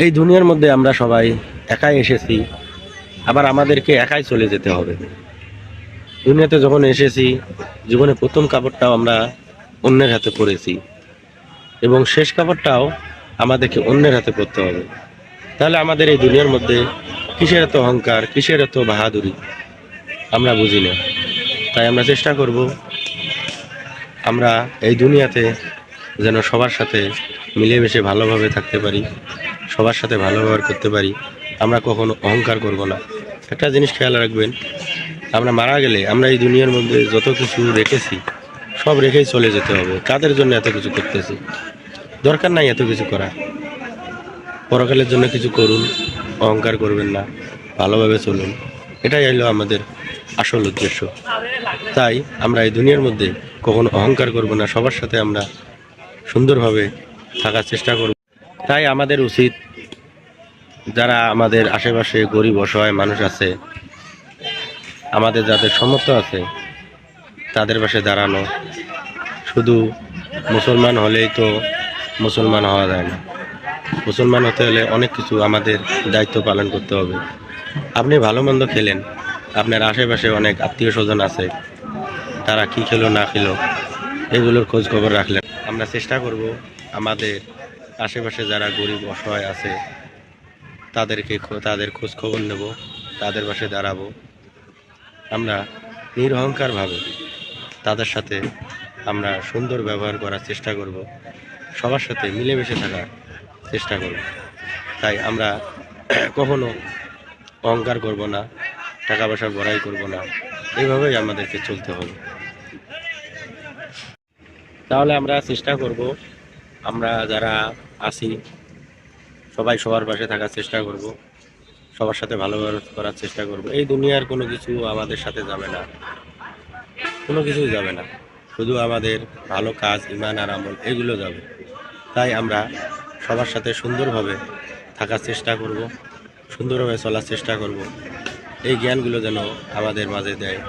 এই দুনিয়ার মধ্যে আমরা সবাই একাই এসেছি, আবার আমাদেরকে একাই চলে যেতে হবে। দুনিয়াতে যখন এসেছি, জীবনে প্রথম কাপড়টাও আমরা অন্যের হাতে পরেছি এবং শেষ কাপড়টাও আমাদেরকে অন্যের হাতে পরতে হবে। তাহলে আমাদের এই দুনিয়ার মধ্যে কিসের এত অহংকার, কিসের এত বাহাদুরি আমরা বুঝি না। তাই আমরা চেষ্টা করব আমরা এই দুনিয়াতে যেন সবার সাথে মিলেমিশে ভালোভাবে থাকতে পারি, সবার সাথে ভালো ব্যবহার করতে পারি। আমরা কখনো অহংকার করব না। একটা জিনিস খেয়াল রাখবেন, আমরা মারা গেলে আমরা এই দুনিয়ার মধ্যে যত কিছু রেখেছি সব রেখেই চলে যেতে হবে। কাদের জন্য এত কিছু করতেছি? দরকার নাই এত কিছু করা। পরকালের জন্য কিছু করুন, অহংকার করবেন না, ভালোভাবে চলুন। এটাই হলো আমাদের আসল উদ্দেশ্য। তাই আমরা এই দুনিয়ার মধ্যে কখনো অহংকার করব না, সবার সাথে আমরা সুন্দরভাবে থাকার চেষ্টা করব। তাই আমাদের উচিত, যারা আমাদের আশেপাশে গরিব অসহায় মানুষ আছে, আমাদের যাদের সামর্থ্য আছে, তাদের পাশে দাঁড়ানো। শুধু মুসলমান হলেই তো মুসলমান হওয়া যায় না। মুসলমান হতে হলে অনেক কিছু আমাদের দায়িত্ব পালন করতে হবে। আপনি ভালো মন্দ খেলেন, আপনার আশেপাশে অনেক আত্মীয় স্বজন আছে, তারা কি খেলো না খেলো এগুলোর খোঁজ খবর রাখলেন। আমরা চেষ্টা করব আমাদের আশেপাশে যারা গরিব অসহায় আছে তাদের খোঁজ খবর নেব, তাদের পাশে দাঁড়াবো। আমরা নিরহংকারভাবে তাদের সাথে আমরা সুন্দর ব্যবহার করার চেষ্টা করব, সবার সাথে মিলেমিশে থাকার চেষ্টা করব। তাই আমরা কখনো অহংকার করব না, টাকা পয়সা বড়াই করব না। এইভাবেই আমাদেরকে চলতে হবে। তাহলে আমরা চেষ্টা করব, আমরা যারা আছি সবাই সবার পাশে থাকার চেষ্টা করব, সবার সাথে ভালো ব্যবহার করার চেষ্টা করব। এই দুনিয়ার কোনো কিছু আমাদের সাথে যাবে না, কোনো কিছুই যাবে না, শুধু আমাদের ভালো কাজ, ইমান আর আমল এগুলো যাবে। তাই আমরা সবার সাথে সুন্দরভাবে থাকার চেষ্টা করব, সুন্দরভাবে চলার চেষ্টা করব। এই জ্ঞানগুলো যেন আমাদের মাঝে দেয়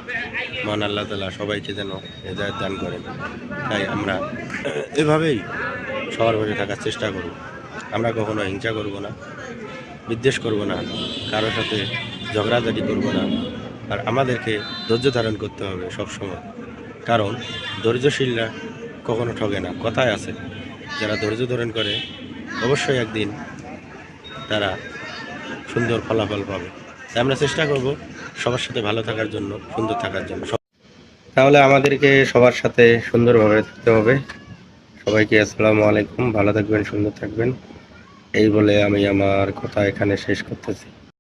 মহান আল্লাহ তাআলা, সবাইকে যেন হেদায়েত দান করেন। তাই আমরা এভাবেই সবার মাঝে থাকার চেষ্টা করব। আমরা কখনো হিংসা করব না, বিদ্বেষ করব না, কারোর সাথে ঝগড়াঝাটি করব না। আর আমাদেরকে ধৈর্য ধারণ করতে হবে সব সময়, কারণ ধৈর্যশীলরা কখনো ঠকে না। কথায় আছে, যারা ধৈর্য ধারণ করে অবশ্যই একদিন তারা সুন্দর ফলাফল পাবে। তাই আমরা চেষ্টা করব সবার সাথে ভালো থাকার জন্য, সুন্দর থাকার জন্য। তাহলে আমাদেরকে সবার সাথে সুন্দরভাবে থাকতে হবে। সবাইকে আসসালামু আলাইকুম, ভালো থাকবেন, সুন্দর থাকবেন। এই বলে আমি আমার কথা এখানে শেষ করতেছি।